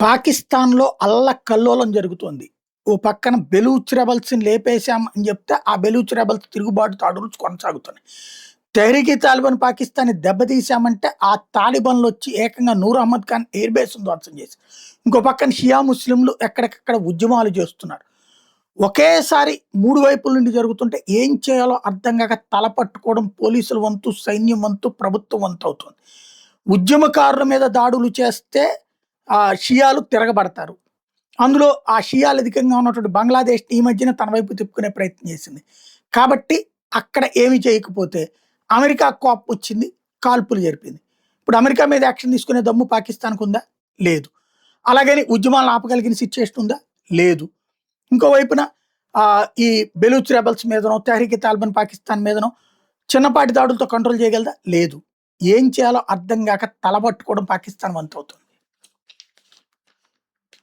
పాకిస్తాన్‌లో అల్లకల్లోలం జరుగుతోంది. ఓ పక్కన బెలూచ్ రెబెల్స్‌ని లేపేసాం అని చెప్తే, ఆ బెలూచ్ రెబెల్స్ తిరుగుబాటుదాడులు కొనసాగుతున్నాయి. తెహ్రీక్-ఈ తాలిబాన్ పాకిస్తాన్‌ని దెబ్బతీశామంటే, ఆ తాలిబాన్‌లొచ్చి ఏకంగా నూర్ అహ్మద్ ఖాన్ ఎయిర్ బేస్‌ని ధ్వంసం చేశారు. ఇంకో పక్కన షియా ముస్లింలు ఎక్కడికక్కడ ఉద్యమాలు చేస్తున్నారు. ఒకేసారి 3 వైపుల నుండి జరుగుతుంటే ఏం చేయాలో అర్థం గాక తల పట్టుకోవడం పోలీసుల వంతు, సైన్యం వంతు, ప్రభుత్వం వంతు అవుతుంది. ఉద్యమకారుల మీద దాడులు చేస్తే షియాలు తిరగబడతారు. అందులో ఆ షియాలు అధికంగా ఉన్నటువంటి బంగ్లాదేశ్ ఈ మధ్యన తన వైపు తిప్పుకునే ప్రయత్నం చేసింది. కాబట్టి అక్కడ ఏమి చేయకపోతే అమెరికా కోపమొచ్చింది. కాల్పులు జరిపింది. ఇప్పుడు అమెరికా మీద యాక్షన్ తీసుకునే దమ్ము పాకిస్తాన్‌కుందా? లేదు. అలాగని ఉద్యమాలను ఆపగలిగిన సిట్యుయేషన్ ఉందా? లేదు. ఇంకో వైపున ఈ బెలూచ్ రెబెల్స్ మీదనో, తెహ్రీక్-ఈ తాలిబాన్ పాకిస్తాన్ మీదనో చిన్నపాటి దాడులతో కంట్రోల్ చేయగలదా? లేదు. ఏం చేయాలో అర్థం గాక తలబట్టుకోవడం పాకిస్తాన్ వంతవుతుంది.